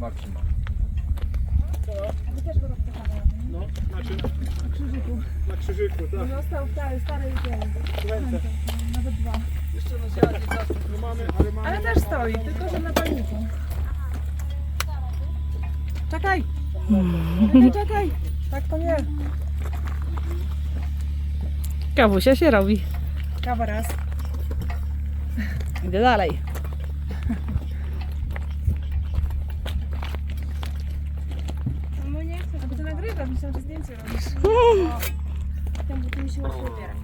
Marcin ma. A wy też go rozpoczynamy. No, znaczy Na krzyżyku. na krzyżyku, tak. Został stary i Ręce. nawet 2. Jeszcze na zjadzie czasu. No mamy. Ale też stoi, tylko że na palniku. Czekaj! Czekaj! Tak to nie. Kawusia się robi. Kawa raz. Idę dalej. No nie chcę, aby to nagrywasz, myślałam, że zdjęcie robisz. Tam, bo ty mi się łatwo ubierać.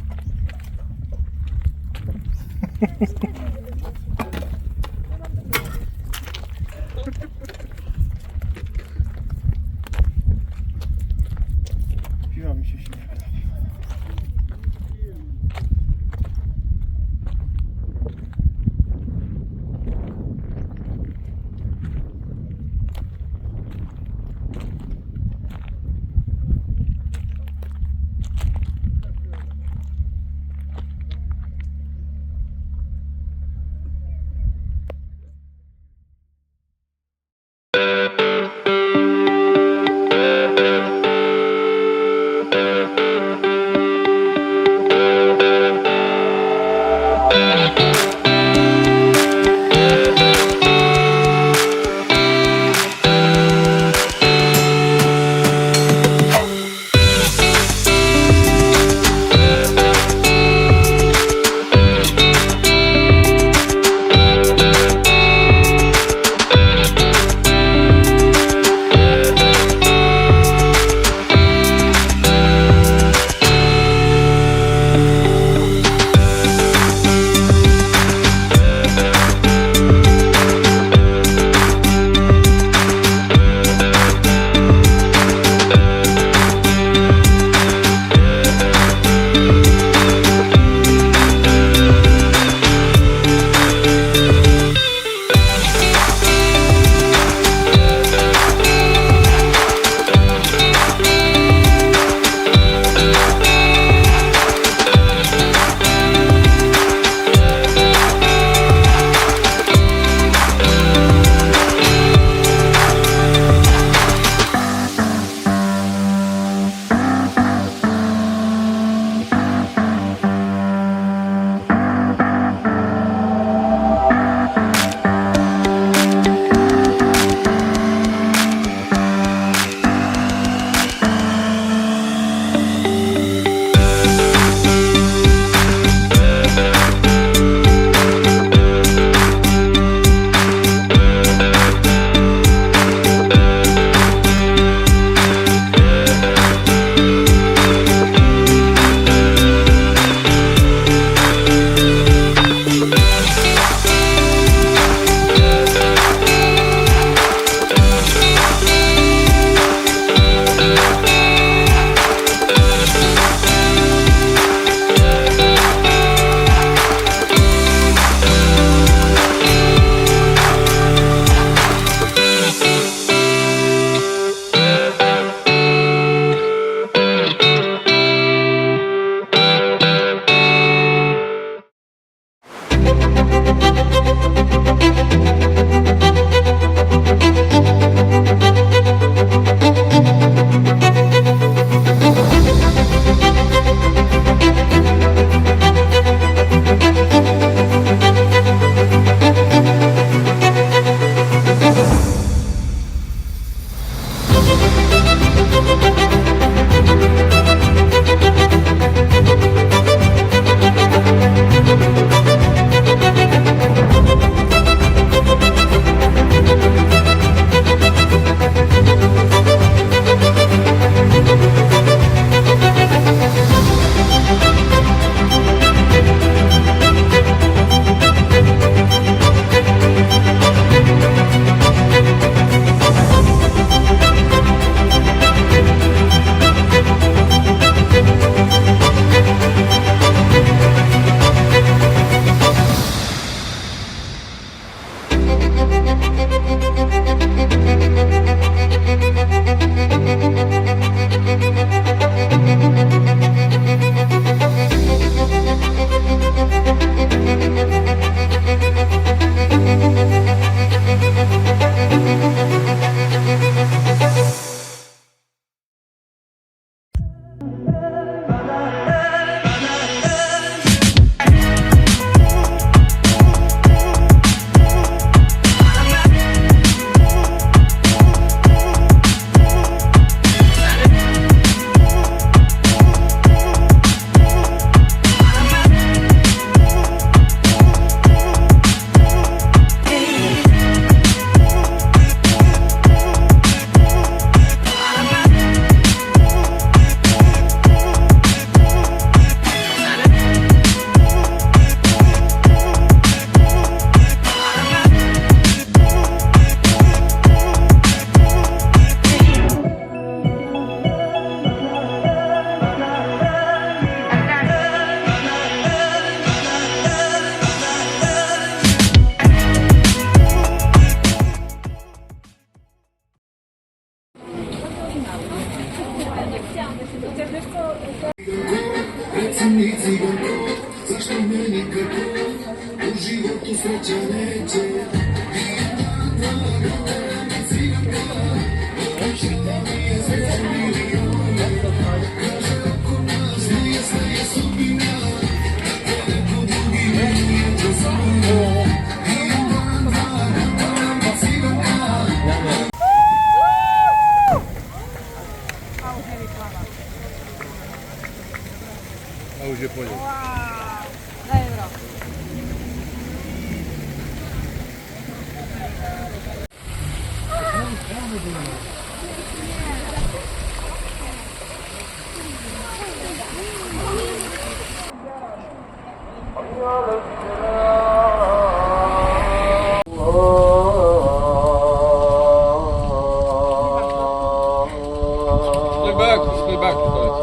Piwa mi się śmieje. A już je pojął. Z playback to jest.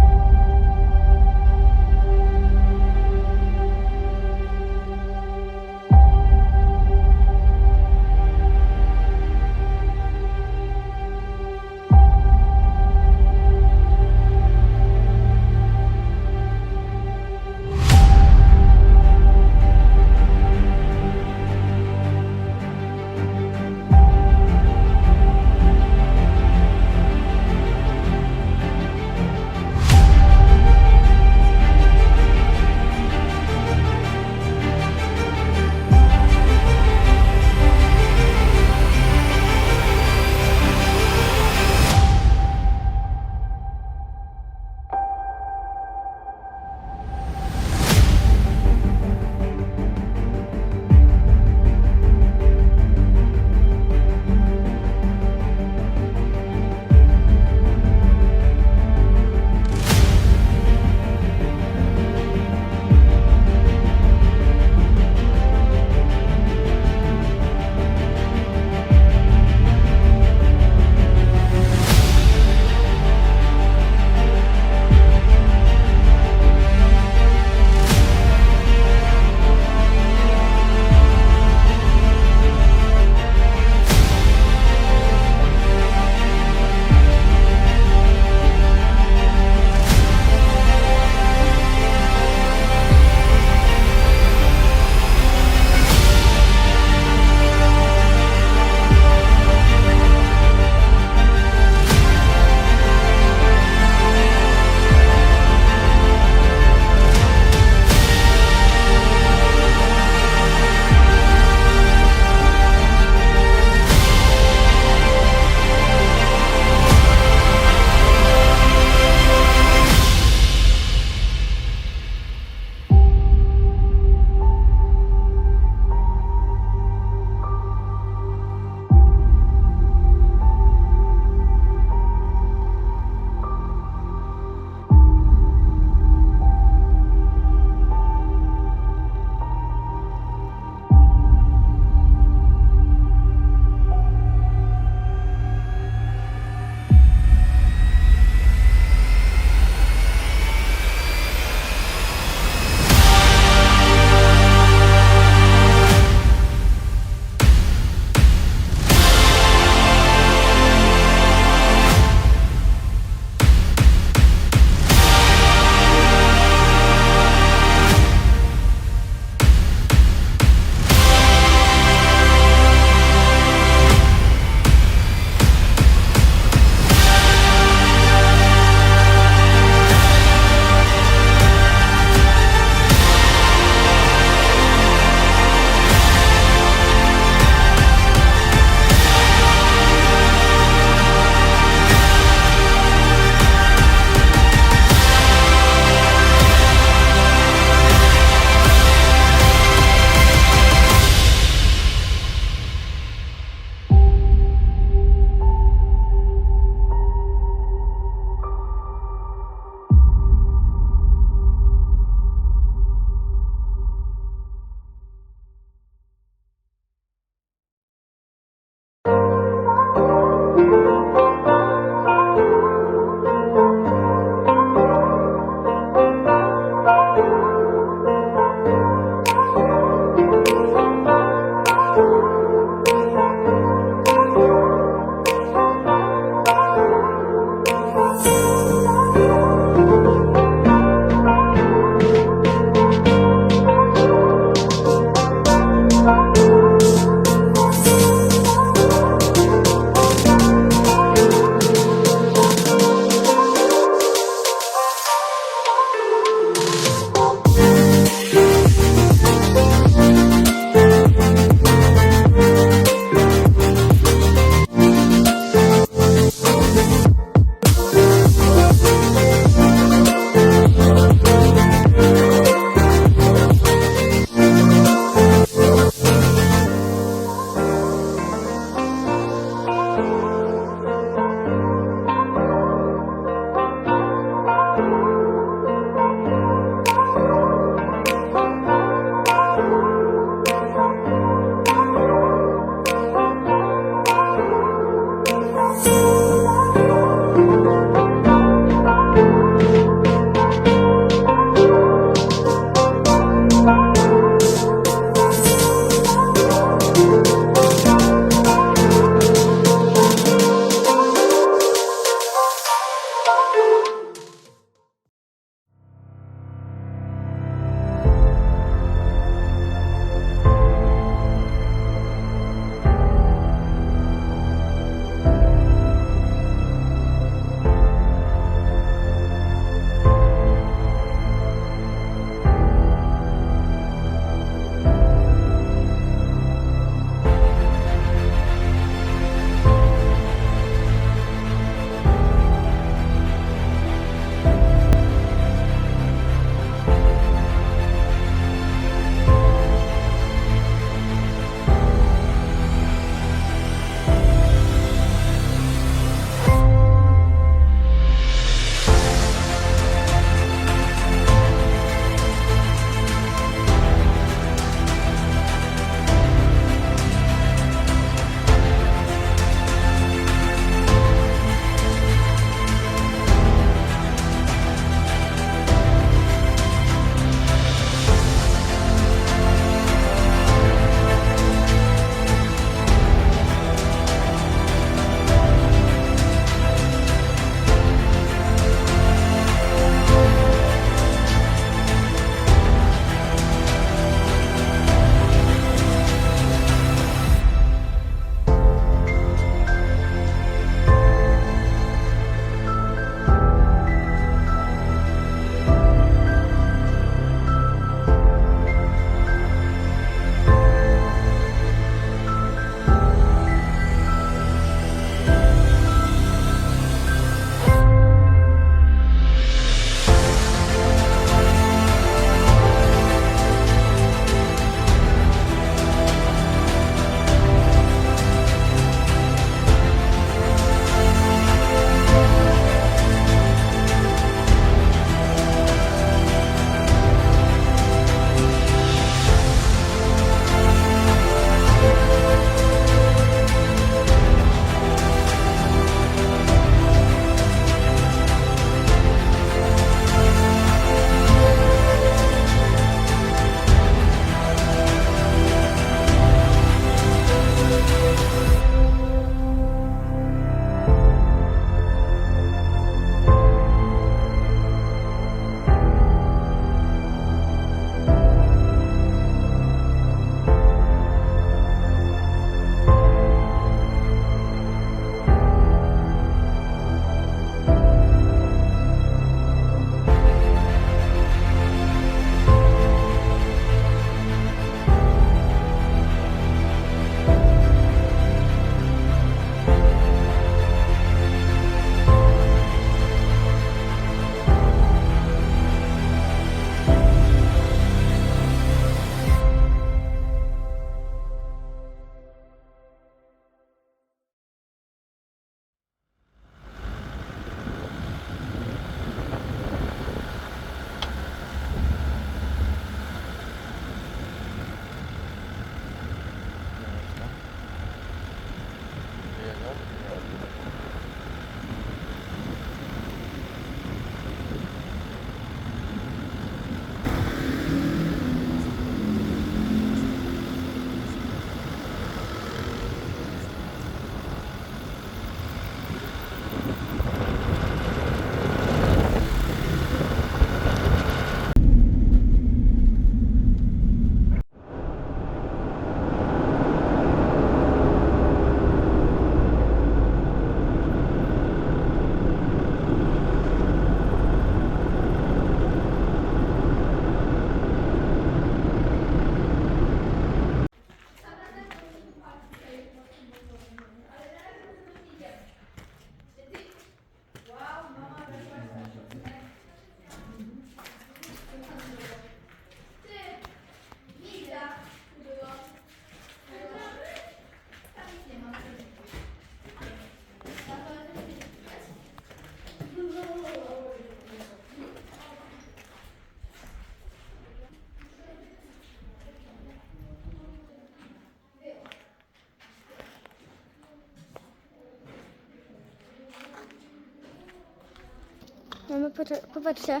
Mamy, popatrzcie.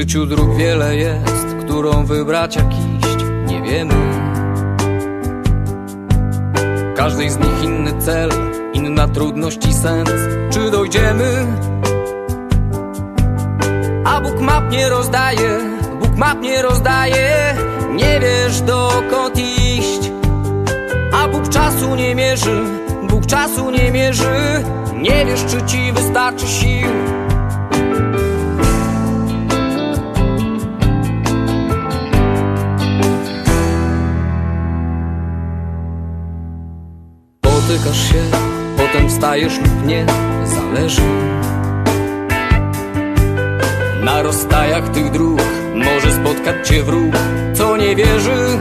życiu dróg wiele jest, którą wybrać, jak iść, nie wiemy. Każdej z nich inny cel, inna trudność i sens. Czy dojdziemy? A Bóg map nie rozdaje, Bóg map nie rozdaje. Nie wiesz, dokąd iść. A Bóg czasu nie mierzy, Bóg czasu nie mierzy. Nie wiesz, czy ci wystarczy sił. Potykasz się, potem wstajesz lub nie, zależy. Na rozstajach tych dróg może spotkać cię wróg, co nie wierzy.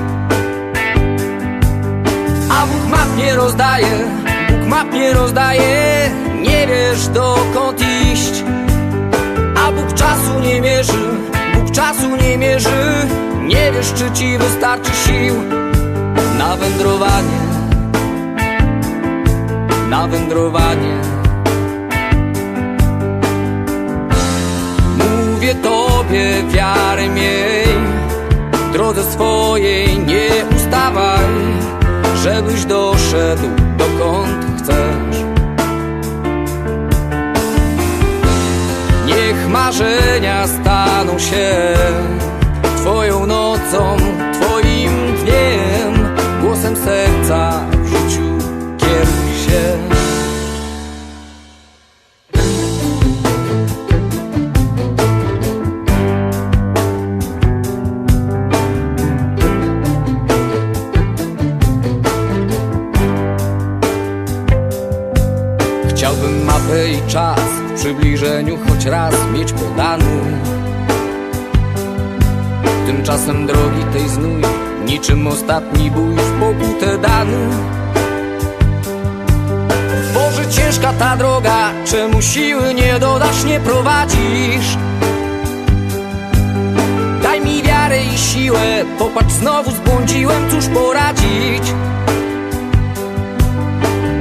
A Bóg map nie rozdaje, Bóg map nie rozdaje. Nie wiesz, dokąd iść. A Bóg czasu nie mierzy, Bóg czasu nie mierzy. Nie wiesz, czy ci wystarczy sił na wędrowanie, na wędrowanie. Mówię tobie, wiary miej, w drodze swojej nie ustawaj, żebyś doszedł dokąd chcesz. Niech marzenia staną się twoją nocą, twoim dniem. Głosem serca w życiu kieruj się. Chciałbym mapę i czas w przybliżeniu choć raz mieć podany. Tymczasem drogi tej znój, niczym ostatni bój w pokutę dany. Boże, ciężka ta droga, czemu siły nie dodasz, nie prowadzisz? Daj mi wiarę i siłę, popatrz, znowu zbłądziłem, cóż poradzić?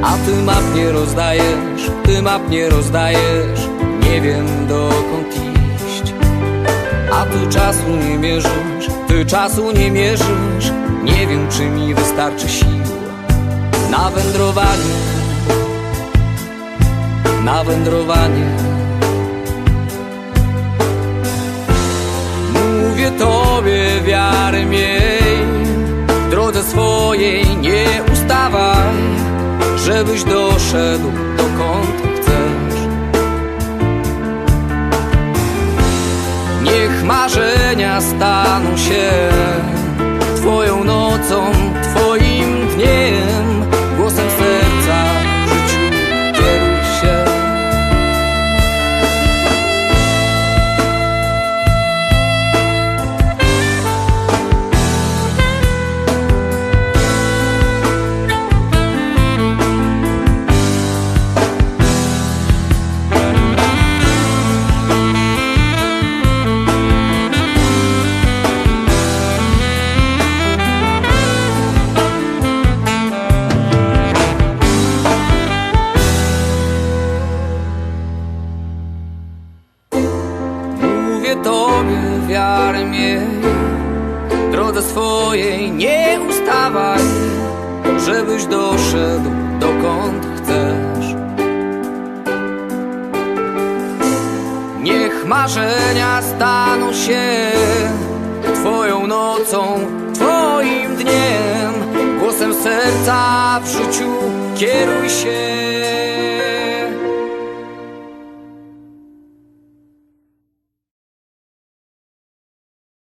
A ty map nie rozdajesz, ty map nie rozdajesz. Nie wiem, dokąd iść. A ty czasu nie mierzysz, ty czasu nie mierzysz. Nie wiem, czy mi wystarczy sił na wędrowanie, na wędrowanie. Mówię tobie, wiary miej, w drodze swojej nie ustawaj, żebyś doszedł dokąd chcesz. Niech marzenia staną się twoją nocą, twoim dniem. Głosem serca w życiu kieruj się. Tobie wiary miej, w drodze swojej nie ustawaj, żebyś doszedł dokąd chcesz. Niech marzenia staną się twoją nocą, twoim dniem. Głosem serca w życiu kieruj się.